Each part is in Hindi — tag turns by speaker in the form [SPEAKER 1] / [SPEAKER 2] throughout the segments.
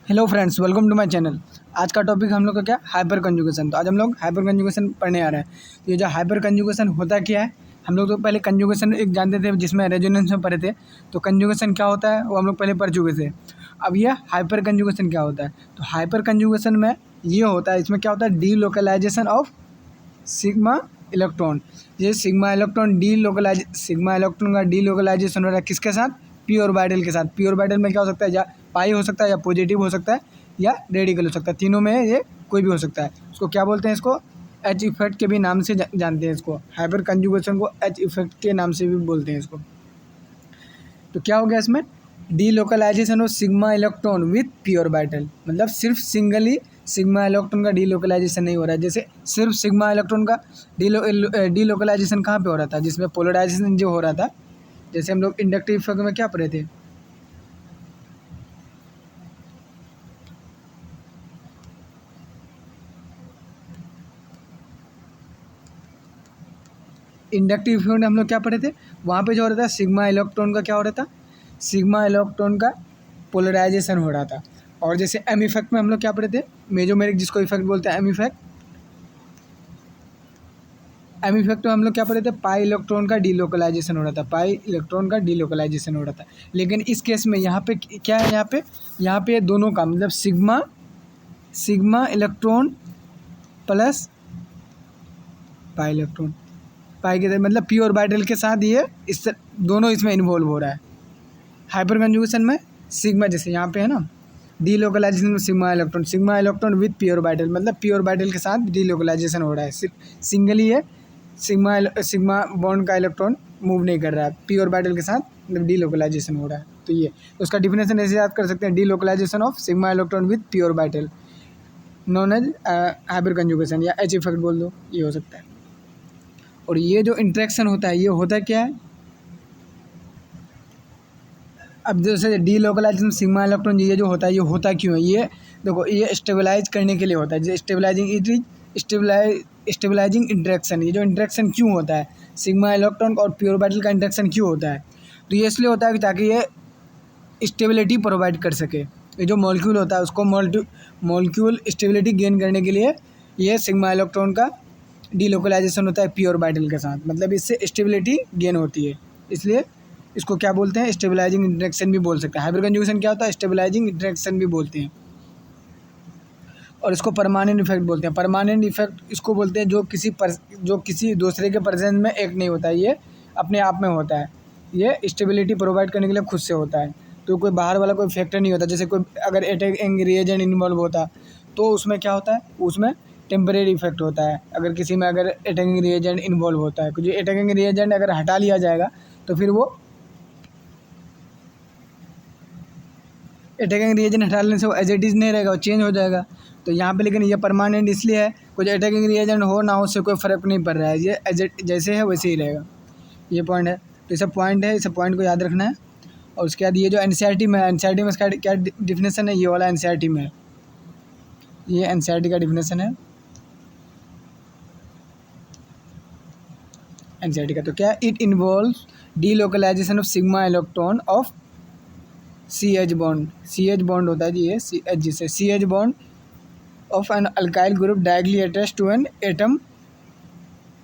[SPEAKER 1] Hello friends, welcome to my channel. आज का टॉपिक हम लोग का क्या, हाइपर कंजुगेशन। तो आज हम लोग हाइपर कंजुगेशन पढ़ने आ रहे हैं। तो ये जो हाइपर कंजुगेशन होता क्या है, हम लोग तो पहले कंजुगेशन एक जानते थे जिसमें रेजोनेंस में पढ़े थे। तो कंजुगेशन क्या होता है वो हम लोग पहले पढ़ चुके थे। अब ये हाइपर कंजुगेशन क्या होता है, तो हाइपर कंजुगेशन में ये होता है, इसमें क्या होता है, delocalization of sigma electron. ये सिग्मा इलेक्ट्रॉन का डी लोकलाइजेशन हो रहा है किसके साथ, पी ऑर्बिटल के साथ। पी ऑर्बिटल में क्या हो सकता है, या पाई हो सकता है, या पॉजिटिव हो सकता है, या रेडिकल हो सकता है। तीनों में ये कोई भी हो सकता है। उसको क्या बोलते हैं, इसको एच इफेक्ट के भी नाम से जानते हैं। इसको हाइपर कंजुगेशन को एच इफेक्ट के नाम से भी बोलते हैं इसको। तो क्या हो गया इसमें, delocalization of sigma electron with p orbital, मतलब सिर्फ सिंगली सिग्मा इलेक्ट्रॉन का डी लोकलाइजेशन नहीं हो रहा है। जैसे सिर्फ सिग्मा इलेक्ट्रॉन का डी लोकलाइजेशन कहाँ पे हो रहा था, जिसमें पोलराइजेशन जो हो रहा था। जैसे हम लोग इंडक्टिव इफेक्ट में क्या पढ़े थे, इंडक्टिव इफेक्ट हम लोग क्या पढ़े थे, वहाँ पे जो हो रहा था सिग्मा इलेक्ट्रॉन का क्या हो रहा था, सिग्मा इलेक्ट्रॉन का पोलराइजेशन हो रहा था। और जैसे एम इफेक्ट में हम लोग क्या पढ़े थे, मेजोमेरिक जिसको इफेक्ट बोलते हैं, एम इफेक्ट में हम लोग क्या पढ़े थे, पाई इलेक्ट्रॉन का डीलोकलाइजेशन हो रहा था, पाई इलेक्ट्रॉन का डीलोकलाइजेशन हो रहा था। लेकिन इस केस में यहाँ पे क्या है, यहाँ पे दोनों का मतलब sigma electron plus pi electron, pi के मतलब पी ऑर्बिटल के साथ ये दोनों इसमें इन्वॉल्व हो रहा है। हाइपर कंजुगेशन में सिग्मा, जैसे यहाँ पे है ना, डी लोकलाइजेशन में sigma electron with p orbital, मतलब पी ऑर्बिटल के साथ डी लोकलाइजेशन हो रहा है। सिर्फ सिंगली है, सिग्मा बॉन्ड का इलेक्ट्रॉन मूव नहीं कर रहा है, पी ऑर्बिटल के साथ मतलब डी लोकलाइजेशन हो रहा है। तो ये उसका डिफिनेशन ऐसे याद कर सकते हैं, delocalization of sigma electron with p orbital known as hyperconjugation, या एच इफेक्ट बोल दो, ये हो सकता है। और ये जो इंट्रैक्शन होता है, ये होता क्या है, अब जैसे डी लोकलाइजेशन सिग्मा इलेक्ट्रॉन ये जो होता है, ये होता क्यों है, ये देखो, ये स्टेबलाइज करने के लिए होता है। जो स्टेबलाइजिंग इंटरेक्शन, ये जो इंटरेक्शन क्यों होता है, सिग्मा इलेक्ट्रॉन और पी ऑर्बिटल का इंटरेक्शन क्यों होता है, तो ये इसलिए होता है कि ताकि ये स्टेबिलिटी प्रोवाइड कर सके। ये जो मॉलिक्यूल होता है उसको मॉलिक्यूल स्टेबिलिटी गेन करने के लिए ये सिग्मा इलेक्ट्रॉन का डीलोकलाइजेशन होता है पी ऑर्बिटल के साथ, मतलब इससे स्टेबिलिटी गेन होती है। इसलिए इसको क्या बोलते हैं, स्टेबलाइजिंग इंटरेक्शन भी बोल सकते हैं। हाइपर कंजुगेशन क्या होता है, स्टेबलाइजिंग इंटरेक्शन भी बोलते हैं। और इसको परमानेंट इफेक्ट बोलते हैं। परमानेंट इफेक्ट इसको बोलते हैं जो किसी दूसरे के प्रेजेंस में एक नहीं होता है, ये अपने आप में होता है। ये स्टेबिलिटी प्रोवाइड करने के लिए खुद से होता है, तो कोई बाहर वाला कोई फैक्टर नहीं होता। जैसे कोई अगर अटैकिंग रिएजेंट इन्वॉल्व होता तो उसमें क्या होता है, उसमें टेम्परेरी इफेक्ट होता है। अगर किसी में अगर अटैकिंग रिएजेंट इन्वॉल्व होता है, कुछ अटैकिंग रिएजेंट अगर हटा लिया जाएगा तो फिर वो अटैकिंग रिएजेंट हटा लेने से वो एज इट इज़ नहीं रहेगा, वो चेंज हो जाएगा। तो यहाँ पे लेकिन ये परमानेंट इसलिए है, कुछ अटैकिंग रिएजेंट हो ना हो उससे कोई फ़र्क नहीं पड़ रहा है, ये एज जैसे है वैसे ही रहेगा। ये पॉइंट है, तो ये सब पॉइंट है, इस पॉइंट को याद रखना है। और उसके बाद ये जो एनसीईआरटी में इसका क्या डिफिनेशन है, ये वाला एनसीईआरटी में है, ये एनसीईआरटी का डिफिनेशन है एनसीईआरटी का। तो क्या, it involves delocalisation of sigma electron of C H bond होता है जी, ये सी एच, जिसे C H bond of an alkyl group directly attached to an atom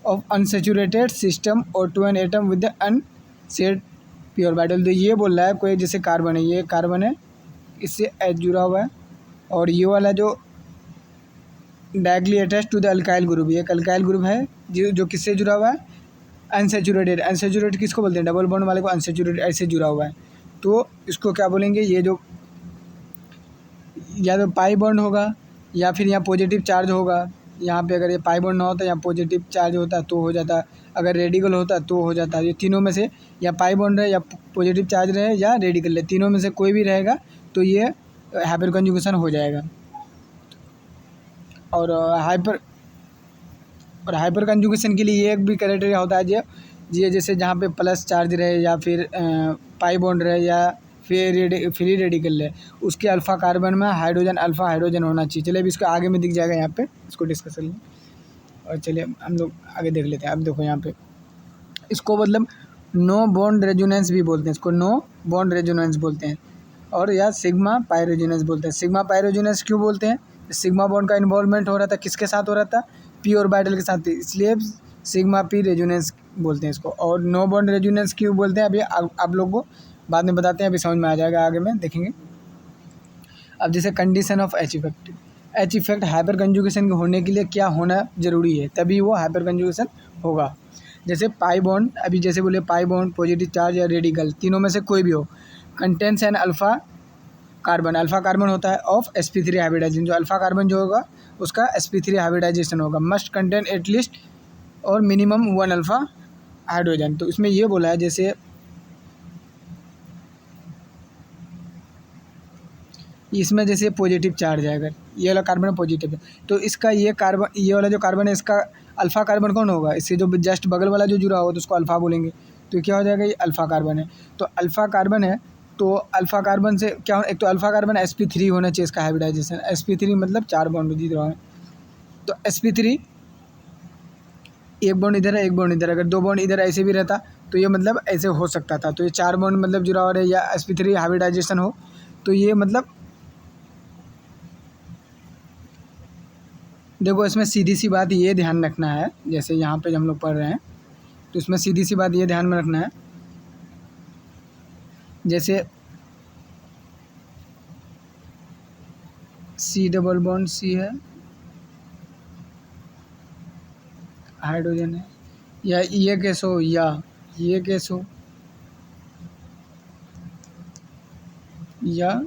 [SPEAKER 1] of unsaturated system और to an atom with unshared P orbital. तो ये बोल रहा है कोई जैसे कार्बन है, ये कार्बन है, इससे एच जुड़ा हुआ है, और ये वाला जो directly attached to the alkyl group, ये एक अल्काइल ग्रुप है जो किससे जुड़ा हुआ है, अनसैचुरेटेड किसको बोलते हैं, डबल बॉन्ड वाले को अनसैचुरेटेड ऐसे जुड़ा हुआ है। तो इसको क्या बोलेंगे, ये जो या तो पाई बॉन्ड होगा या फिर यहाँ पॉजिटिव चार्ज होगा। यहाँ पे अगर ये पाई बॉन्ड ना होता, यहाँ पॉजिटिव चार्ज होता तो हो जाता, अगर रेडिकल होता तो हो जाता। ये तीनों में से या पाई बॉन्ड रहे, या पॉजिटिव चार्ज रहे, या रेडिकल रहे, तीनों में से कोई भी रहेगा तो ये हाइपर कंजुगेशन हो जाएगा। और हाइपर कंजुगेशन के लिए ये एक भी क्राइटेरिया होता है, ये जैसे जहाँ पे प्लस चार्ज रहे, या फिर पाई बॉन्ड रहे, या फिर फ्री रेडिकल है, उसके अल्फ़ा कार्बन में अल्फ़ा हाइड्रोजन होना चाहिए। चलिए अभी इसको आगे में दिख जाएगा, यहाँ पे इसको डिस्कस कर लें। और चलिए हम लोग आगे देख लेते हैं। अब देखो यहाँ पे इसको मतलब नो बॉन्ड रेजोनेंस भी बोलते हैं, इसको नो बॉन्ड रेजोनेंस बोलते हैं। और या सिग्मा पायरोजिनस बोलते हैं। सिग्मा पायरोजिनस क्यों बोलते हैं? सिग्मा बॉन्ड का इन्वॉल्वमेंट हो रहा था, किसके साथ हो रहा था? पी ऑर्बिटल के साथ, इसलिए सिग्मा पी रेजोनेंस बोलते हैं इसको। और नो बॉन्ड रेजोनेंस क्यों बोलते हैं, अभी आप लोग को बाद में बताते हैं, अभी समझ में आ जाएगा, आगे में देखेंगे। अब जैसे condition of H effect, H effect hyper conjugation होने के लिए क्या होना ज़रूरी है, तभी वो हाइपर कंजुगेशन होगा। जैसे पाई बॉन्ड, अभी जैसे बोले पाई बॉन्ड, पॉजिटिव चार्ज या रेडिकल, तीनों में से कोई भी हो, contents an alpha carbon, alpha carbon होता है ऑफ sp3 हाइब्रिडाइजेशन, जो अल्फा कार्बन जो होगा उसका sp3 हाइब्रिडाइजेशन होगा। मस्ट कंटेन एटलीस्ट और मिनिमम 1 अल्फा हाइड्रोजन। तो इसमें ये बोला है, जैसे इसमें जैसे पॉजिटिव चार्ज है, अगर ये वाला कार्बन पॉजिटिव है तो इसका ये कार्बन, ये वाला जो कार्बन है इसका अल्फा कार्बन कौन होगा? इससे जो जस्ट बगल वाला जो जुड़ा होगा तो उसको अल्फा बोलेंगे, तो क्या हो जाएगा? ये अल्फा कार्बन है। तो अल्फा कार्बन है तो अल्फा कार्बन से क्या, एक तो अल्फा कार्बन sp3 होना चाहिए इसका हाइब्रिडाइजेशन, sp3 मतलब 4 बॉन्ड दिख रहा है, तो sp3 एक बॉन्ड इधर है, एक बॉन्ड इधर, अगर 2 बॉन्ड इधर ऐसे भी रहता तो ये मतलब ऐसे हो सकता था, तो ये 4 बॉन्ड मतलब जुड़ा हुआ है, या sp3 हाइब्रिडाइजेशन हो तो ये मतलब देखो इसमें सीधी सी बात ये ध्यान रखना है, जैसे यहाँ पे हम लोग पढ़ रहे हैं तो इसमें सीधी सी बात ये ध्यान में रखना है, जैसे C डबल बॉन्ड C है, हाइड्रोजन है, या ये केस हो या ये केस हो, या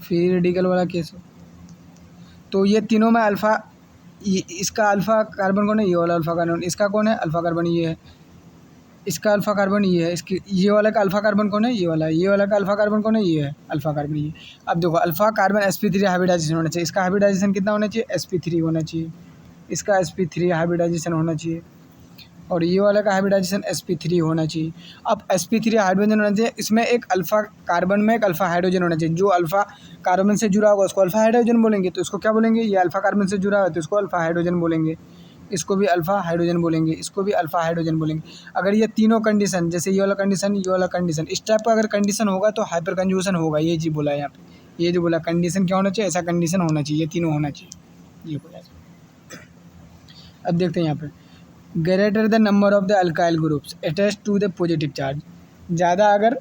[SPEAKER 1] फिर रेडिकल वाला केस हो, तो ये तीनों में अल्फ़ा, इसका अल्फ़ा कार्बन कौन है? ये वाला अल्फ़ा कार्बन। इसका कौन है? अल्फ़ा कार्बन ये है। इसका अल्फ़ा कार्बन ये है। इसकी ये वाला का अल्फ़ा कार्बन कौन है? ये वाला। ये वाला का अल्फ़ा कार्बन कौन है? ये है अल्फ़ा कार्बन ये। अब देखो अल्फ़ा कार्बन sp3 हाइब्रिडाइजेशन होना चाहिए। इसका हाइब्रिडाइजेशन कितना होना चाहिए? sp3 होना चाहिए। इसका sp3 हाइब्रिडाइजेशन होना चाहिए और ये वाला का हाइब्रिडाइजेशन sp3 होना चाहिए। अब sp3 हाइड्रोजन होना चाहिए, इसमें एक अल्फ़ा कार्बन में एक अल्फ़ा हाइड्रोजन होना चाहिए। जो अल्फ़ा कार्बन से जुड़ा होगा उसको अल्फ़ा हाइड्रोजन बोलेंगे, तो इसको क्या बोलेंगे? ये अल्फ़ा कार्बन से जुड़ा है तो इसको अल्फ़ा हाइड्रोजन बोलेंगे, इसको भी अल्फ़ा हाइड्रोजन बोलेंगे, इसको भी अल्फ़ा हाइड्रोजन बोलेंगे। अगर ये तीनों कंडीशन, जैसे ये वाला कंडीशन, ये वाला कंडीशन, इस टाइप का अगर कंडीशन होगा तो हाइपर कंजुगेशन होगा। ये जी बोला है यहाँ पे, ये जो बोला कंडीशन क्या होना चाहिए? ऐसा कंडीशन होना चाहिए, ये तीनों होना चाहिए, ये बोला। अब देखते हैं यहाँ पे, greater the number of the alkyl groups attach to the positive charge, ज़्यादा अगर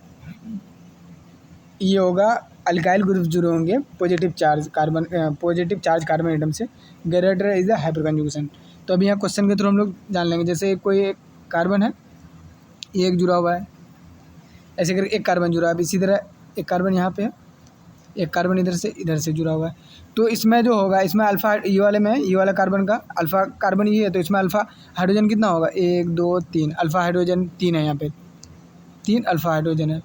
[SPEAKER 1] ये होगा अल्काइल ग्रुप जुड़े होंगे पॉजिटिव चार्ज कार्बन एटम से, greater is the hyperconjugation. तो अभी यहाँ क्वेश्चन के थ्रू हम लोग जान लेंगे। जैसे कोई एक कार्बन है, एक जुड़ा हुआ है, ऐसे करके एक कार्बन जुड़ा है, अब इसी तरह एक कार्बन यहाँ पे है, एक कार्बन इधर से जुड़ा हुआ है, तो इसमें जो होगा, इसमें अल्फ़ा, ये वाले में ये वाला कार्बन का अल्फ़ा कार्बन ये है, तो इसमें अल्फ़ा हाइड्रोजन कितना होगा? 1 2 3 अल्फ़ा हाइड्रोजन 3 है, यहाँ पे 3 अल्फ़ा हाइड्रोजन है।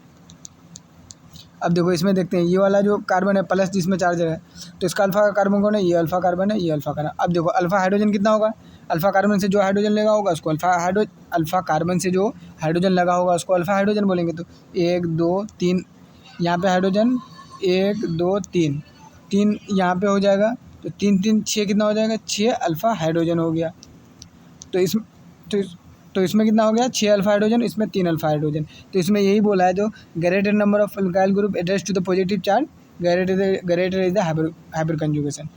[SPEAKER 1] अब देखो इसमें देखते हैं, ये वाला जो कार्बन है प्लस जिसमें चार्जर है, तो इसका अल्फ़ा कार्बन कौन है? ये अल्फ़ा कार्बन है, ये अल्फ़ा कार्बन। अब देखो अल्फ़ा हाइड्रोजन कितना होगा? अल्फ़ा कार्बन से जो हाइड्रोजन लगा होगा उसको अल्फ़ा कार्बन से जो हाइड्रोजन लगा होगा उसको अल्फ़ा हाइड्रोजन बोलेंगे। तो 1 2 3 यहाँ पे हाइड्रोजन, 1 2 3 3 यहाँ पे हो जाएगा, तो 3 3 6 कितना हो जाएगा? 6 अल्फ़ा हाइड्रोजन हो गया। तो इस तो इस तो इसमें कितना हो गया? 6 अल्फ़ा हाइड्रोजन, इसमें 3 अल्फ़ा हाइड्रोजन। तो इसमें यही बोला है, जो greater number of alkyl group attached to the positive charge, greater is the hyperconjugation.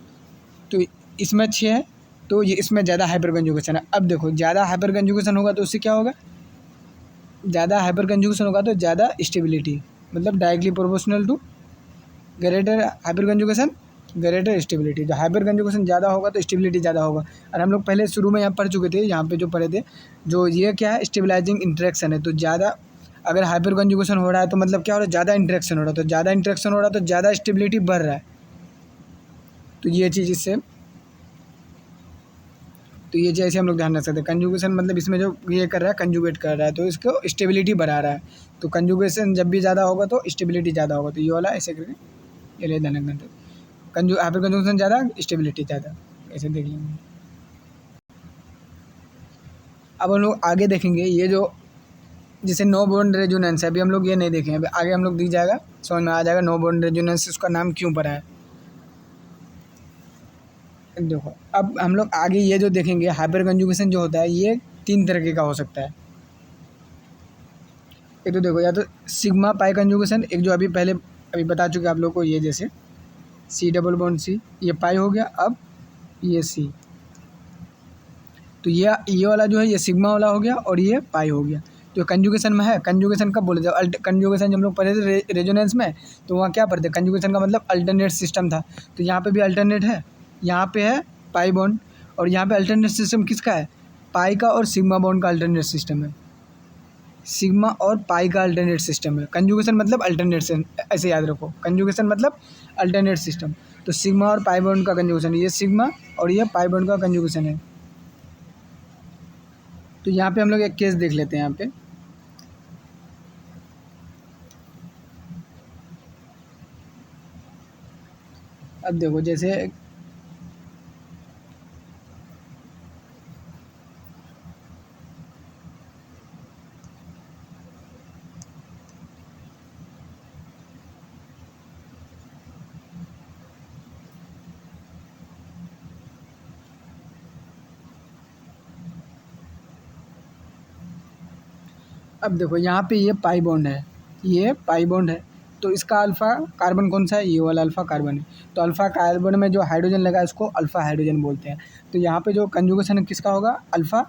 [SPEAKER 1] तो इसमें 6 है तो ये इसमें ज़्यादा हाइपर कंजुगेशन है। अब देखो ज़्यादा हाइपर कंजुगेशन होगा तो उससे क्या होगा? ज़्यादा हाइपर कंजुगेशन होगा तो ज़्यादा स्टेबिलिटी, मतलब directly proportional to greater hyperconjugation greater stability. जो हाइपर कंजुगेशन ज़्यादा होगा तो स्टेबिलिटी ज़्यादा होगा। और हम लोग पहले शुरू में यहाँ पढ़ चुके थे, यहाँ पे जो पढ़े थे, जो ये क्या है? स्टेबलाइजिंग इंटरेक्शन है। तो ज़्यादा अगर हाइपर कंजुगेशन हो रहा है तो मतलब क्या हो रहा है? ज़्यादा इंटरेक्शन हो रहा है, तो ज़्यादा इंटरेक्शन हो रहा है तो ज़्यादा स्टेबिलिटी बढ़ रहा है। तो ये चीज़ इससे, तो ये चीज़ ऐसे हम लोग ध्यान रख सकते हैं। कंजुगेशन मतलब इसमें जो ये कर रहा है, कंजुगेट कर रहा है, तो इसको स्टेबिलिटी बढ़ा रहा है। तो कंजुगेशन जब भी ज़्यादा होगा तो स्टेबिलिटी ज़्यादा होगा। तो ये वाला ऐसे करके ये ले ध्यान रखना। हाइपर कंजुगेशन ज़्यादा, स्टेबिलिटी ज़्यादा, ऐसे देख लेंगे। अब हम लोग आगे देखेंगे, ये जो जैसे नो बॉन्ड रेजोनेंस है, अभी हम लोग ये नहीं देखेंगे, अभी आगे हम लोग दिख जाएगा, समझ में आ जाएगा नो बॉन्ड रेजोनेंस उसका नाम क्यों पड़ा है। देखो अब हम लोग आगे ये जो देखेंगे, हाइपर कंजुगेशन जो होता है ये 3 तरीके का हो सकता है। एक तो देखो, या तो सिग्मा पाई कंजुगेशन, एक जो अभी पहले अभी बता चुके आप लोग को, ये जैसे C डबल बॉन्ड C, ये पाई हो गया। अब ये C, तो ये वाला जो है ये सिग्मा वाला हो गया और ये पाई हो गया। तो कंजुगेशन में है, कंजुगेशन कब बोले थे, कंजुगेशन जब हम लोग पढ़े थे रेजोनेंस में, तो वहाँ क्या पढ़ते, कंजुगेशन का मतलब अल्टरनेट सिस्टम था। तो यहाँ पे भी अल्टरनेट है, यहाँ पे है पाई बॉन्ड, और यहाँ पे अल्टरनेट सिस्टम किसका है, पाई का और सिग्मा बॉन्ड का अल्टरनेट सिस्टम है। सिग्मा और पाई का अल्टरनेट सिस्टम है। कंजुगेशन मतलब अल्टरनेट से, ऐसे याद रखो, कंजुगेशन मतलब अल्टरनेट सिस्टम। तो सिग्मा और पाई बॉन्ड का कंजुगेशन, ये सिग्मा और ये पाई बॉन्ड का कंजुगेशन है। तो यहाँ पे हम लोग एक केस देख लेते हैं यहाँ पे। अब देखो जैसे अब देखो यहाँ पे ये पाई बॉन्ड है, ये पाई बॉन्ड है, तो इसका अल्फ़ा कार्बन कौन सा है, ये वाला अल्फ़ा कार्बन है। तो अल्फ़ा कार्बन में जो हाइड्रोजन लगा है उसको अल्फ़ा हाइड्रोजन बोलते हैं। तो यहाँ पे जो कंजुगेशन किसका होगा, अल्फ़ा,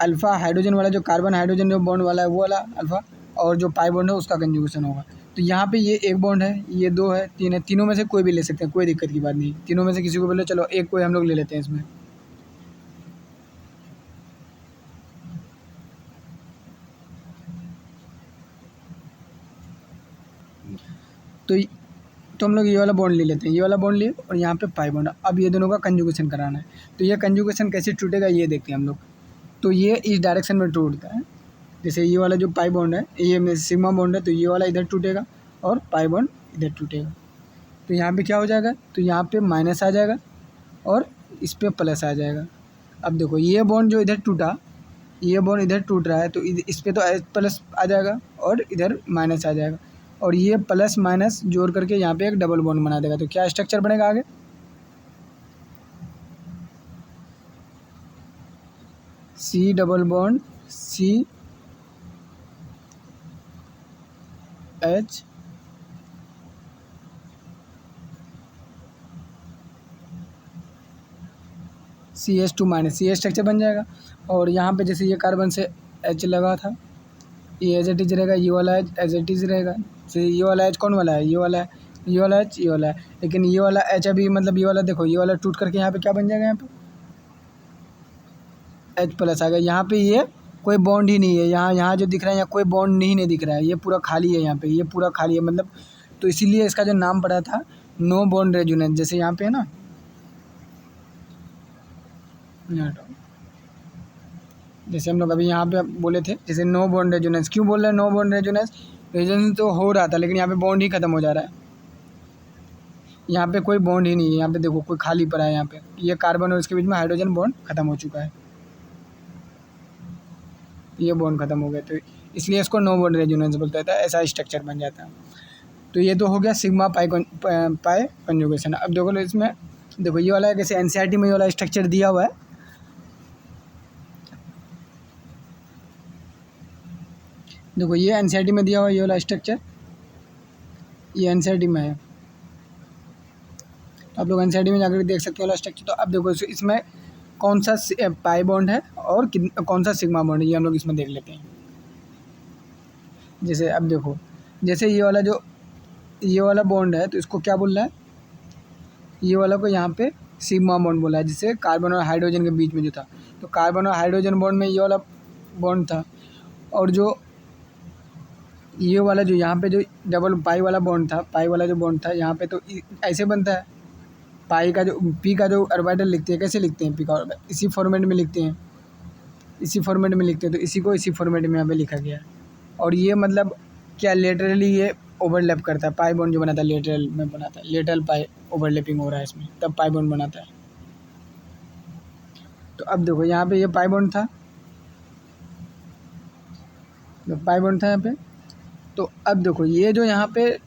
[SPEAKER 1] अल्फ़ा हाइड्रोजन वाला जो कार्बन हाइड्रोजन जो बॉन्ड वाला है वो वाला अल्फ़ा, और जो पाई बॉन्ड है उसका कंजुगेशन होगा। तो यहाँ पे ये एक बॉन्ड है, ये दो है, तीन है, तीनों में से कोई भी ले सकते हैं, कोई दिक्कत की बात नहीं, तीनों में से किसी को बोले, चलो एक कोई हम लोग ले लेते हैं इसमें। तो तो हम लोग ये वाला बॉन्ड ले लेते हैं, ये वाला बॉन्ड लिए और यहाँ पे पाई बॉन्ड। अब ये दोनों का कंजुगेशन कराना है। तो ये कंजुगेशन कैसे टूटेगा ये देखते हैं हम लोग। तो ये इस डायरेक्शन में टूटता है, जैसे ये वाला जो पाई बॉन्ड है, ये सिग्मा बॉन्ड है, तो ये वाला इधर टूटेगा और पाई बॉन्ड इधर टूटेगा। तो यहाँ पे क्या हो जाएगा, तो यहाँ पे माइनस आ जाएगा और इस पर प्लस आ जाएगा। अब देखो ये बॉन्ड जो इधर टूटा, ये बॉन्ड इधर टूट रहा है, तो इस पर तो प्लस आ जाएगा और इधर माइनस आ जाएगा, और ये प्लस माइनस जोड़ करके यहाँ पे एक डबल बॉन्ड बना देगा। तो क्या स्ट्रक्चर बनेगा आगे, C double bond CH CH2 minus, ये स्ट्रक्चर बन जाएगा। और यहाँ पे जैसे ये कार्बन से H लगा था, ये एज इट इज रहेगा, ये वाला एज इट इज रहेगा। जैसे ये वाला H कौन वाला है, ये वाला है, ये वाला H, ये वाला है, लेकिन ये वाला H अभी मतलब ये वाला देखो, ये वाला टूट करके यहाँ पे क्या बन जाएगा, यहाँ पे H प्लस आ गया। यहाँ पे ये कोई बॉन्ड ही नहीं है, यहाँ जो दिख रहा है यहाँ कोई बॉन्ड नहीं दिख रहा है, ये पूरा खाली है, यहाँ पे ये पूरा खाली है मतलब। तो इसीलिए इसका जो नाम पड़ा था नो बॉन्ड रेजोनेंस, जैसे यहाँ पे है ना, जैसे हम लोग अभी यहाँ पे बोले थे, जैसे नो बॉन्ड रेजोनेंस, क्यों बोल रहे हैं नो बॉन्ड रेजोनेंस, रेजोनेंस तो हो रहा था लेकिन यहाँ पे बॉन्ड ही खत्म हो जा रहा है, यहाँ पे कोई बॉन्ड ही नहीं है, यहाँ पे देखो कोई खाली पड़ा है, यहाँ पे ये कार्बन और इसके बीच में हाइड्रोजन बॉन्ड खत्म हो चुका है, ये बॉन्ड खत्म हो गया, तो इसलिए इसको नो बॉन्ड रेजोनेंस बोलता था, ऐसा स्ट्रक्चर बन जाता है। तो ये तो हो गया सिग्मा पाई कंजुगेशन। अब देखो इसमें, देखो ये वाला कैसे एनसीईआरटी में ये वाला स्ट्रक्चर दिया हुआ है, देखो ये एनसीईआरटी में दिया हुआ है, ये वाला स्ट्रक्चर ये एनसीईआरटी में है, तो आप लोग एनसीईआरटी में जाकर देख सकते हो वाला स्ट्रक्चर। तो अब देखो इसमें कौन सा पाई बॉन्ड है और कौन सा सिग्मा बॉन्ड है, ये हम लोग इसमें देख लेते हैं। जैसे अब देखो, जैसे ये वाला जो ये वाला बॉन्ड है, तो इसको क्या बोल रहा है, ये वाला को यहाँ पे सिग्मा बॉन्ड बोला है, जिससे कार्बन और हाइड्रोजन के बीच में जो था, तो कार्बन और हाइड्रोजन बॉन्ड में ये वाला बॉन्ड था, और जो ये वाला जो यहाँ पे जो डबल पाई वाला बॉन्ड था, पाई वाला जो बॉन्ड था यहाँ पे, तो ऐसे बनता है, पाई का जो पी का जो ऑर्बिटल लिखते हैं, कैसे लिखते हैं, पी का ऑर्बिटल इसी फॉर्मेट में लिखते हैं, इसी फॉर्मेट में लिखते हैं, तो इसी को इसी फॉर्मेट में यहाँ पे लिखा गया है। और ये मतलब क्या लेटरली ये ओवरलैप करता है, पाई बॉन्ड जो बनाता है लेटरल में बनाता है, लेटरल पाई ओवरलैपिंग हो रहा है इसमें, तब पाई बॉन्ड बनाता है। तो अब देखो यहाँ पे ये पाई बॉन्ड था, तो पाई बॉन्ड था यहाँ पे, तो अब देखो ये जो यहाँ पे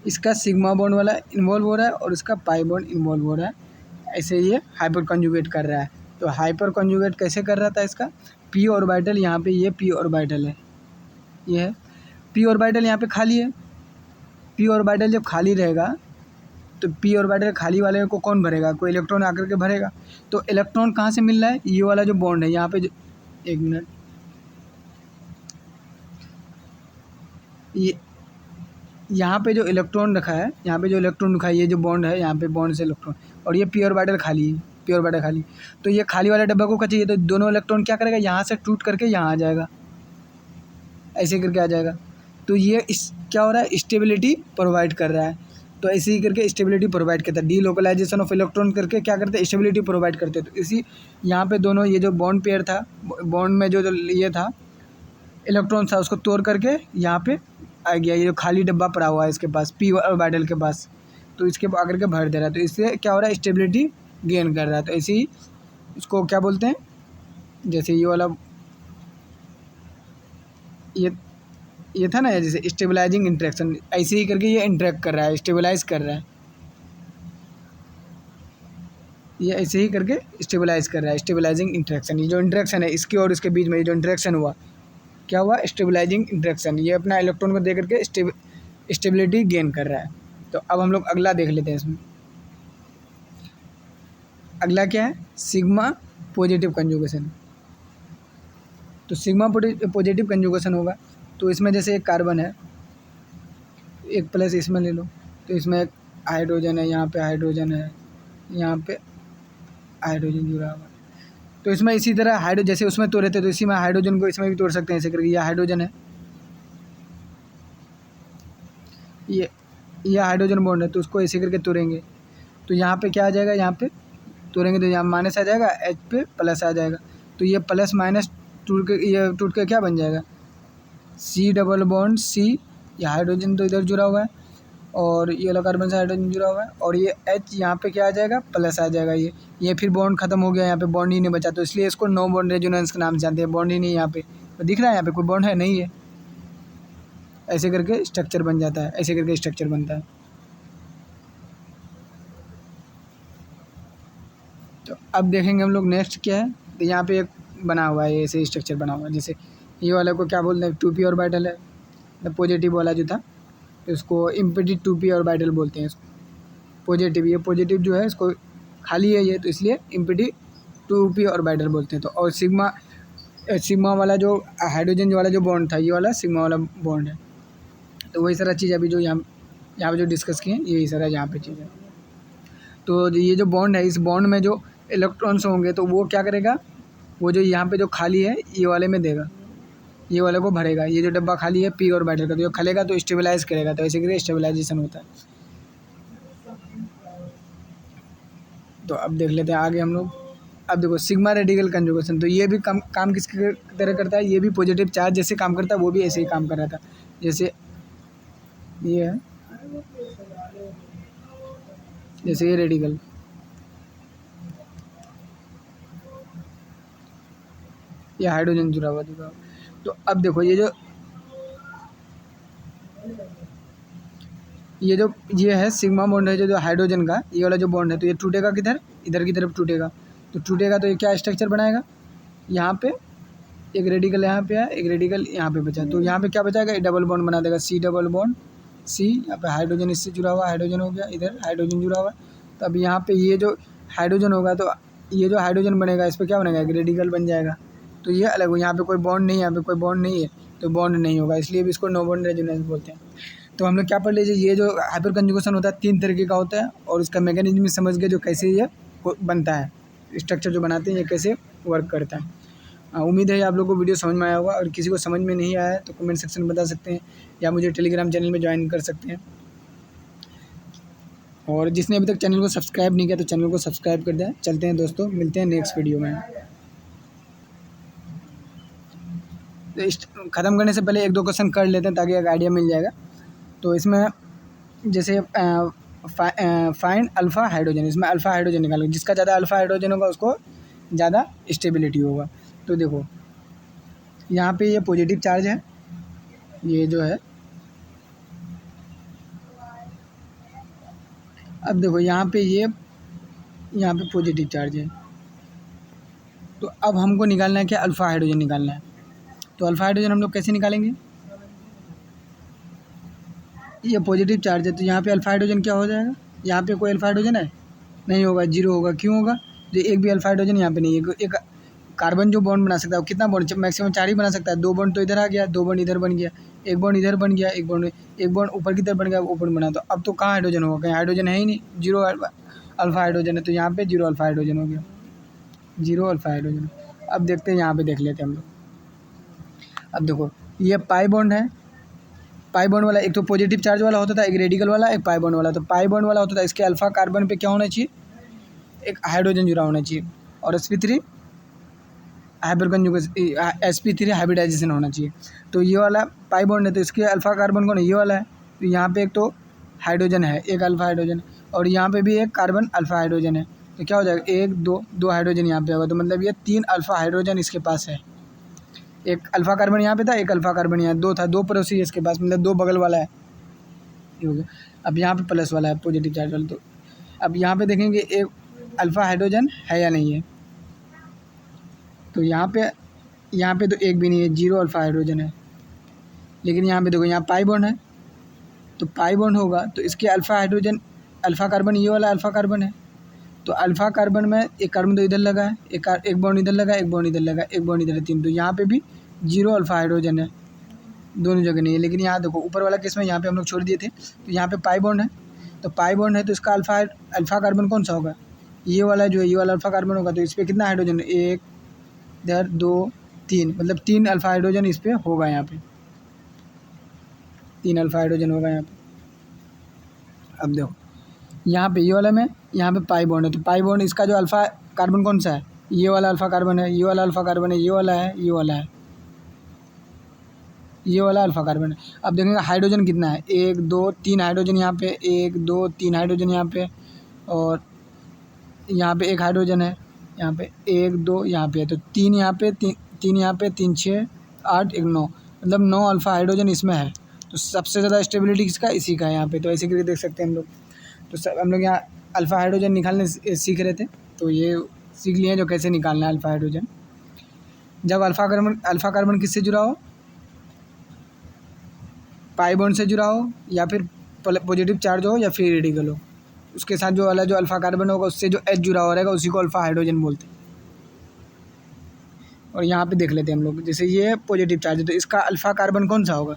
[SPEAKER 1] इसका सिग्मा बॉन्ड वाला इन्वॉल्व हो रहा है और इसका पाई बॉन्ड इन्वॉल्व हो रहा है, ऐसे ये हाइपर कॉन्जुगेट कर रहा है। तो हाइपर कॉन्जुगेट कैसे कर रहा था, इसका पी ऑर्बिटल यहाँ पे, ये पी ऑर्बिटल है, ये है, पी ऑर्बिटल यहाँ पे खाली है। पी ऑर्बिटल जब खाली रहेगा तो पी ऑर्बिटल खाली वाले को कौन भरेगा, कोई इलेक्ट्रॉन आकर के भरेगा। तो इलेक्ट्रॉन कहाँ से मिल रहा है, ये वाला जो बॉन्ड है यहाँ पे जो, एक मिनट, ये यहाँ पे जो इलेक्ट्रॉन रखा है, यहाँ पे जो इलेक्ट्रॉन रखा है, ये जो बॉन्ड है यहाँ पे बॉन्ड से इलेक्ट्रॉन, और ये पी ऑर्बिटल खाली है, पी ऑर्बिटल खाली। तो ये खाली वाला डब्बा को क्या चाहिए, तो दोनों इलेक्ट्रॉन क्या करेगा, यहाँ से टूट करके यहाँ आ जाएगा, ऐसे करके आ जाएगा। तो ये इस क्या हो रहा है, स्टेबिलिटी प्रोवाइड कर रहा है। तो ऐसे ही करके स्टेबिलिटी प्रोवाइड करता है। डी लोकलाइजेशन ऑफ इलेक्ट्रॉन करके क्या करते हैं, स्टेबिलिटी प्रोवाइड करते हैं। तो इसी यहाँ पे दोनों ये जो बॉन्ड पेयर था, बॉन्ड में जो ये था इलेक्ट्रॉन था, उसको तोड़ करके यहाँ पे आ गया, ये जो खाली डब्बा पड़ा हुआ है इसके पास, पी ऑर्बिटल के पास, तो इसके आकर के भर दे रहा है। तो इससे क्या हो रहा है, स्टेबिलिटी गेन कर रहा है। तो ऐसे ही इसको क्या बोलते हैं, जैसे ये वाला ये था ना, जैसे स्टेबलाइजिंग इंटरेक्शन, ऐसे ही करके ये इंटरेक्ट कर रहा है, स्टेबलाइज कर रहा है, ये ऐसे ही करके स्टेबलाइज कर रहा है, स्टेबलाइजिंग इंटरेक्शन। ये जो इंटरेक्शन है इसके और इसके बीच में, ये जो इंटरेक्शन हुआ, क्या हुआ, स्टेबलाइजिंग इंटरेक्शन। ये अपना इलेक्ट्रॉन को दे करके स्टेबिलिटी गेन कर रहा है। तो अब हम लोग अगला देख लेते हैं इसमें। अगला क्या है, सिग्मा पॉजिटिव कंजुगेशन। तो सिग्मा पॉजिटिव कंजुगेशन होगा, तो इसमें जैसे एक कार्बन है, एक प्लस इसमें ले लो, तो इसमें एक हाइड्रोजन है, यहाँ पे हाइड्रोजन है, यहाँ पे हाइड्रोजन जुड़ा हुआ है। तो इसमें इसी तरह हाइड्रो जैसे उसमें तोड़े थे, तो इसी में हाइड्रोजन को इसमें भी तोड़ सकते हैं ऐसे करके। यह हाइड्रोजन है, ये हाइड्रोजन बॉन्ड है, तो उसको ऐसे करके तोड़ेंगे तो यहाँ पे क्या आ जाएगा, यहाँ पे तोड़ेंगे तो यहाँ माइनस आ जाएगा, एच पे प्लस आ जाएगा। तो ये प्लस माइनस ये टूट के क्या बन जाएगा, सी डबल बॉन्ड सी। ये हाइड्रोजन तो इधर जुड़ा हुआ है और ये वाला कार्बन से हाइड्रोजन जुड़ा हुआ है, और ये एच यहाँ पे क्या आ जाएगा, प्लस आ जाएगा। ये फिर बॉन्ड खत्म हो गया, यहाँ पे बॉन्ड ही नहीं बचा, तो इसलिए इसको नो बॉन्ड रेजोनेंस के नाम से जानते हैं। बॉन्ड ही नहीं यहाँ पे तो दिख रहा है, यहाँ पे कोई बॉन्ड है नहीं है, ऐसे करके स्ट्रक्चर बन जाता है, ऐसे करके स्ट्रक्चर बनता है। तो अब देखेंगे हम लोग नेक्स्ट क्या है। तो यहाँ पे एक बना हुआ है, ऐसे स्ट्रक्चर बना हुआ है। जैसे ये वाले को क्या बोलते हैं, 2p ऑर्बिटल है, तो पॉजिटिव वाला जो था, तो इसको इम्पीडी 2p ऑर्बिटल बोलते हैं इसको। पॉजिटिव, ये पॉजिटिव जो है इसको खाली है ये, तो इसलिए इम्पीडी 2p ऑर्बिटल बोलते हैं। तो और सिग्मा वाला जो हाइड्रोजन वाला जो बॉन्ड था, ये वाला सिग्मा वाला बॉन्ड है। तो वही सारा चीज़ अभी जो यहाँ पे जो डिस्कस किए हैं, यही सारा यहाँ पे चीज़ है। तो ये जो बॉन्ड है, इस बॉन्ड में जो इलेक्ट्रॉन्स होंगे तो वो क्या करेगा, वो जो यहाँ पे जो खाली है ये वाले में देगा, ये वाले को भरेगा। ये जो डब्बा खाली है पी ऑर्बिटल का, तो ये खलेगा तो स्टेबलाइज करेगा, तो ऐसे करके स्टेबलाइजेशन होता है। तो अब देख लेते हैं आगे हम लोग। अब देखो सिग्मा रेडिकल कंजुगेशन, तो ये भी काम किसकी तरह करता है, ये भी पॉजिटिव चार्ज जैसे काम करता है, वो भी ऐसे ही काम कर रहा था। जैसे ये है, जैसे ये रेडिकल, ये हाइड्रोजन जुड़ा हुआ। तो अब देखो ये है सिग्मा बॉन्ड है, जो हाइड्रोजन का ये वाला जो बॉन्ड है, तो ये टूटेगा किधर, इधर की तरफ टूटेगा। तो टूटेगा तो ये क्या स्ट्रक्चर बनाएगा, यहाँ पे एक रेडिकल यहाँ पे है, एक रेडिकल यहाँ पे बचा, तो यहाँ पे क्या बचाएगा, डबल बॉन्ड बना देगा, सी डबल बॉन्ड सी। यहाँ पे हाइड्रोजन इससे जुड़ा हुआ, हाइड्रोजन हो गया, इधर हाइड्रोजन जुड़ा हुआ। तो अब यहाँ पे ये जो हाइड्रोजन होगा, तो ये जो हाइड्रोजन बनेगा इस पर क्या बनेगा, एक रेडिकल बन जाएगा। तो ये अलग हो, यहाँ पे कोई बॉन्ड नहीं है, यहाँ पे कोई बॉन्ड नहीं है, तो बॉन्ड नहीं होगा, इसलिए भी इसको नो बॉन्ड रेजोनेंस बोलते हैं। तो हम लोग क्या पढ़ लीजिए, ये जो हाइपर कंजुगेशन होता है 3 तरीके का होता है, और इसका मैकेनिज्म समझ गए जो कैसे ये बनता है, स्ट्रक्चर जो बनाते हैं ये कैसे वर्क करता है। उम्मीद है आप लोगों को वीडियो समझ में आया होगा, और किसी को समझ में नहीं आया है तो कमेंट सेक्शन में बता सकते हैं, या मुझे टेलीग्राम चैनल में ज्वाइन कर सकते हैं। और जिसने अभी तक चैनल को सब्सक्राइब नहीं किया तो चैनल को सब्सक्राइब कर दें। चलते हैं दोस्तों, मिलते हैं नेक्स्ट वीडियो में। तो ख़त्म करने से पहले 1-2 क्वेश्चन कर लेते हैं ताकि एक आइडिया मिल जाएगा। तो इसमें जैसे फाइंड अल्फ़ा हाइड्रोजन, इसमें अल्फ़ा हाइड्रोजन निकालो, जिसका ज़्यादा अल्फ़ा हाइड्रोजन होगा उसको ज़्यादा स्टेबिलिटी होगा। तो देखो यहाँ पे ये पॉजिटिव चार्ज है, ये जो है, अब देखो यहाँ पे पॉजिटिव चार्ज है। तो अब हमको निकालना है क्या, अल्फ़ा हाइड्रोजन निकालना है। तो अल्फ़ा हाइड्रोजन हम लोग कैसे निकालेंगे, ये पॉजिटिव चार्ज है, तो यहाँ पे अल्फा हाइड्रोजन क्या हो जाएगा, यहाँ पे कोई अल्फा हाइड्रोजन है नहीं होगा, जीरो होगा। क्यों होगा, जो एक भी अल्फा हाइड्रोजन यहाँ पे नहीं है। एक कार्बन जो बॉन्ड बना सकता है वो कितना बॉन्ड, मैक्सिमम 4 ही बना सकता है। 2 बॉन्ड तो इधर आ गया, 2 बॉन्ड इधर बन गया, एक बॉन्ड इधर बन गया, एक बॉन्ड ऊपर की तरफ बन गया, ऊपर बना। तो अब तो कहाँ हाइड्रोजन होगा, कहीं हाइड्रोजन है ही नहीं, जीरो अल्फा हाइड्रोजन है, तो यहाँ पे जीरो अल्फा हाइड्रोजन हो गया, जीरो अल्फा हाइड्रोजन। अब देखते हैं, यहाँ पे देख लेते हैं हम लोग। अब देखो ये पाई बॉन्ड है, पाई बॉन्ड वाला एक तो पॉजिटिव चार्ज वाला होता था, एक रेडिकल वाला, एक पाई बॉन्ड वाला। तो पाई बॉन्ड वाला होता था, इसके अल्फा कार्बन पे क्या होना चाहिए, एक हाइड्रोजन जुड़ा होना चाहिए, और sp3 sp3 हाइब्रिडाइजेशन होना चाहिए। तो ये वाला पाई बॉन्ड है, तो इसके अल्फा कार्बन कौन है, ये वाला है। तो यहाँ पे एक तो हाइड्रोजन है, एक अल्फा हाइड्रोजन, और यहाँ पे भी एक कार्बन अल्फा हाइड्रोजन है। तो क्या हो जाएगा, एक दो हाइड्रोजन यहाँ पे होगा, तो मतलब ये 3 अल्फा हाइड्रोजन इसके पास है। एक अल्फा कार्बन यहाँ पे था, एक अल्फा कार्बन यहाँ, 2 था, 2 पड़ोसी है इसके पास, मतलब 2 बगल वाला है, ये हो गया। अब यहाँ पे प्लस वाला है, पॉजिटिव चार्ज वाला। तो अब यहाँ पे देखेंगे एक अल्फा हाइड्रोजन है या नहीं है, तो यहाँ पे तो एक भी नहीं है, जीरो अल्फा हाइड्रोजन है। लेकिन यहाँ पे देखो, यहाँ पाई बॉन्ड है, तो पाई बॉन्ड होगा तो इसके अल्फा हाइड्रोजन, अल्फा कार्बन ये वाला अल्फा कार्बन है। तो अल्फा कार्बन में एक कार्बन तो इधर लगा है, एक बॉन्ड इधर लगा, एक बॉन्ड इधर लगा, एक बॉन्ड इधर है, 3। तो यहाँ पे भी जीरो अल्फा हाइड्रोजन है, दोनों जगह नहीं है। लेकिन यहाँ देखो ऊपर वाला केस में यहाँ पे हम लोग छोड़ दिए थे, तो यहाँ पे पाई बॉन्ड है। तो पाई बॉन्ड है तो इसका अल्फा कार्बन कौन सा होगा, ये वाला, जो है ये वाला अल्फा कार्बन होगा। तो इस पर कितना हाइड्रोजन है, 1 इधर 2 3, मतलब 3 अल्फा हाइड्रोजन इस पर होगा, यहाँ पे 3 अल्फा हाइड्रोजन होगा यहाँ पे। अब देखो यहाँ पे ये वाला में, यहाँ पे पाई बॉन्ड है, तो पाई बॉन्ड इसका जो अल्फा कार्बन कौन सा है, ये वाला अल्फा कार्बन है, ये वाला अल्फा कार्बन है, ये वाला है, ये वाला है, ये वाला अल्फा कार्बन है। अब देखेंगे हाइड्रोजन कितना है, 1 2 3 हाइड्रोजन यहाँ पे, 1 2 3 हाइड्रोजन यहाँ पे, और यहाँ पे एक हाइड्रोजन है, यहाँ पे 1 2 यहाँ पे है, तो 3 यहाँ पे, 3 यहाँ पे, 3 6 8 1 9, मतलब 9 अल्फा हाइड्रोजन इसमें है। तो सबसे ज़्यादा स्टेबिलिटी किसका, इसी का है यहाँ पे। तो ऐसे करके देख सकते हैं हम लोग। तो सब हम लोग यहाँ अल्फा हाइड्रोजन निकालने सीख रहे थे, तो ये सीख लिए जो कैसे निकालना है अल्फा हाइड्रोजन। जब अल्फा कार्बन किससे जुड़ा हो, पाई बॉन्ड से जुड़ा हो, या फिर पॉजिटिव चार्ज हो, या फिर रेडिकल हो, उसके साथ जो वाला जो अल्फा कार्बन होगा उससे जो एच जुड़ा हो रहेगा उसी को अल्फा हाइड्रोजन बोलते हैं। और यहाँ पे देख लेते हैं हम लोग, जैसे ये पॉजिटिव चार्ज है तो इसका अल्फा कार्बन कौन सा होगा,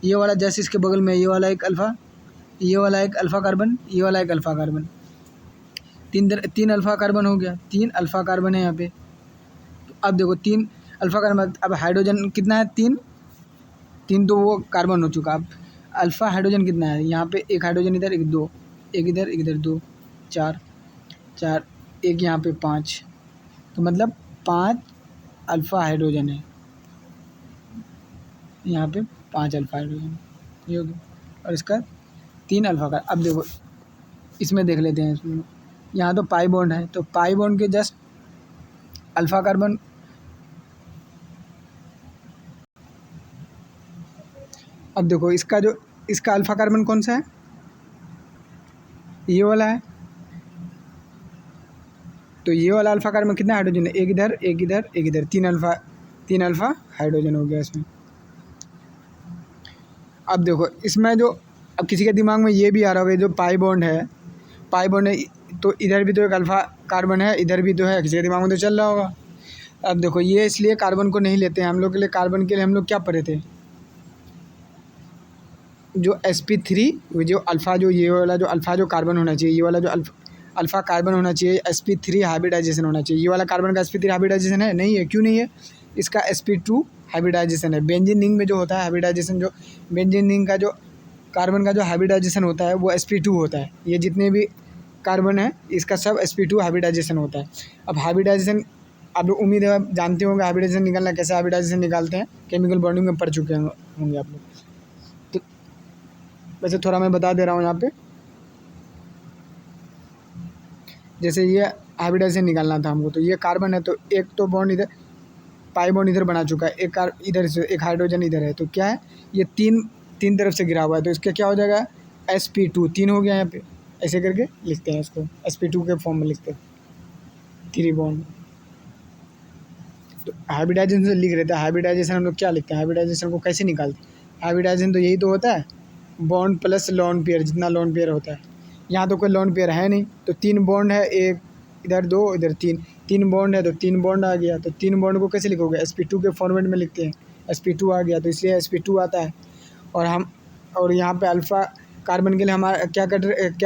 [SPEAKER 1] ये वाला, जैसे इसके बगल में ये वाला एक अल्फा, ये वाला एक अल्फा कार्बन, ये वाला एक अल्फा कार्बन, 3 अल्फा कार्बन हो गया, 3 अल्फा कार्बन है यहाँ पे। तो अब देखो 3 अल्फा कार्बन, अब हाइड्रोजन कितना है, 3 तो वो कार्बन हो चुका। अब अल्फा हाइड्रोजन कितना है, यहाँ पे एक हाइड्रोजन इधर, एक 2, एक इधर 2 4 4, एक यहाँ पे 5, तो मतलब 5 अल्फा हाइड्रोजन है, यहाँ पे 5 अल्फा हाइड्रोजन, ये हो गया। और इसका 3 अल्फा का। अब देखो इसमें देख लेते हैं, इसमें यहाँ तो पाई बॉन्ड है, तो पाई बॉन्ड के जस्ट अल्फा कार्बन, अब देखो इसका अल्फा कार्बन कौन सा है, ये वाला है। तो ये वाला अल्फा कार्बन कितना हाइड्रोजन है, एक इधर एक इधर एक इधर, 3 अल्फा हाइड्रोजन हो गया इसमें। अब देखो इसमें जो, अब किसी के दिमाग में ये भी आ रहा होगा, जो पाई बॉन्ड है तो इधर भी तो एक अल्फा कार्बन है, इधर भी तो है, किसी के दिमाग में तो चल रहा होगा। अब देखो ये इसलिए कार्बन को नहीं लेते हैं हम लोग के लिए, कार्बन के लिए हम लोग क्या पढ़े थे, जो sp3, जो अल्फ़ा, जो ये वाला जो अल्फ़ा जो कार्बन होना चाहिए, ये वाला जो अल्फ़ा कार्बन होना चाहिए, sp3 हाइब्रिडाइजेशन होना चाहिए। ये वाला कार्बन का sp3 हाइब्रिडाइजेशन है, नहीं है, क्यों नहीं है, इसका sp2 हाइब्रिडाइजेशन है। बेंजीन रिंग में जो होता है हाइब्रिडाइजेशन, जो बेंजीन रिंग का जो कार्बन का जो हाइब्रिडाइजेशन होता है वो sp2 होता है। ये जितने भी कार्बन है इसका सब sp2 हाइब्रिडाइजेशन होता है। अब हाइब्रिडाइजेशन, आप लोग उम्मीद है आप जानते होंगे हाइब्रिडाइजेशन निकालना, कैसे हाइब्रिडाइजेशन निकालते हैं, केमिकल बॉन्डिंग में पढ़ चुके होंगे आप लोग। तो वैसे थोड़ा मैं बता दे रहा हूँ यहाँ पे, जैसे ये हाइब्रिडाइजेशन निकालना था हमको, तो ये कार्बन है, तो एक तो बॉन्ड इधर, पाई बॉन्ड इधर बना चुका है, एक इधर से एक हाइड्रोजन इधर है, तो क्या है, ये तीन तरफ से गिरा हुआ है, तो इसका क्या हो जाएगा, sp2, 3 हो गया यहाँ पे। ऐसे करके लिखते हैं इसको, sp2 के फॉर्म में लिखते हैं, 3 बॉन्ड। तो हाइब्रिडाइजेशन से लिख रहे थे, हाइब्रिडाइजेशन हम लोग क्या लिखते हैं, हाइब्रिडाइजेशन को कैसे निकालते हैं, हाइब्रिडाइजेशन तो यही तो होता है, बॉन्ड प्लस लोन पेयर, जितना लोन पेयर होता है। यहाँ तो कोई लोन पेयर है नहीं, तो 3 बॉन्ड है, एक इधर 2 इधर 3 बॉन्ड है, तो 3 बॉन्ड आ गया। तो 3 बॉन्ड को कैसे लिखोगे, sp2 के फॉर्मेट में लिखते हैं, sp2 आ गया तो इसलिए sp2 आता है। और यहाँ पे अल्फ़ा कार्बन के लिए हमारा क्या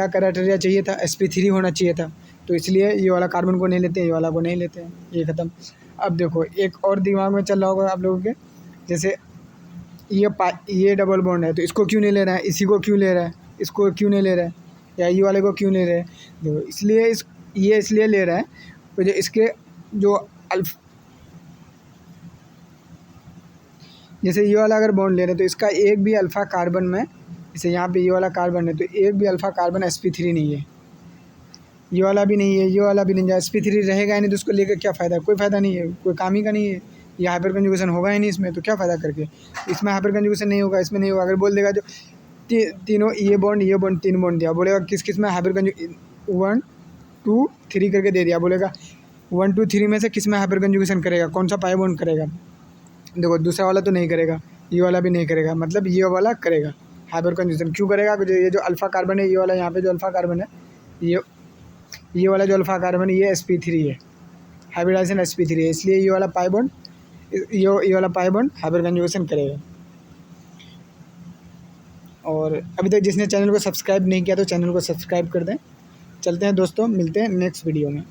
[SPEAKER 1] क्राइटेरिया चाहिए था, sp3 होना चाहिए था, तो इसलिए ये वाला कार्बन को नहीं लेते हैं, ये वाला को नहीं लेते हैं, ये ख़त्म। अब देखो एक और दिमाग में चल रहा होगा आप लोगों के, जैसे ये डबल बॉन्ड है तो इसको क्यों नहीं ले रहा है, इसी को क्यों ले रहा है, इसको क्यों नहीं ले रहा है, या ये वाले को क्यों नहीं ले रहा है। देखो इसलिए ये इसलिए ले रहा है तो जो इसके जो जैसे ये वाला अगर बॉन्ड ले रहे हैं तो इसका एक भी अल्फ़ा कार्बन में, जैसे यहाँ पे ये वाला कार्बन है तो एक भी अल्फ़ा कार्बन sp3 नहीं है, ये वाला भी नहीं है, ये वाला भी नहीं है, sp3 रहेगा ही नहीं तो उसको लेकर क्या फ़ायदा, कोई फ़ायदा नहीं है, कोई काम ही का नहीं है, ये हाइपर कंजुगेशन होगा ही नहीं इसमें, तो क्या फ़ायदा करके, इसमें हाइपर कंजुगेशन नहीं होगा, इसमें नहीं होगा। अगर बोल देगा जो तीनों ये बॉन्ड 3 बॉन्ड दिया, बोलेगा किस में हाइपर कंजु 1 2 3 करके दे दिया, बोलेगा 1 2 3 में से किस में हाइपर कंजुगेशन करेगा, कौन सा पाई बॉन्ड करेगा। देखो दूसरा वाला तो नहीं करेगा, ये वाला भी नहीं करेगा, मतलब ये वाला करेगा हाइपर कंजुगेशन। क्यों करेगा, ये जो अल्फ़ा कार्बन है, ये वाला यहाँ पे जो अल्फ़ा कार्बन है, ये वाला जो अल्फ़ा कार्बन है ये sp3 है, हाइब्रिडाइजेशन sp3 है, इसलिए ये वाला पाई बॉन्ड ये वाला पाई बॉन्ड हाइपर कंजुगेशन करेगा। और अभी तक जिसने चैनल को सब्सक्राइब नहीं किया तो चैनल को सब्सक्राइब कर दें। चलते हैं दोस्तों, मिलते हैं नेक्स्ट वीडियो में।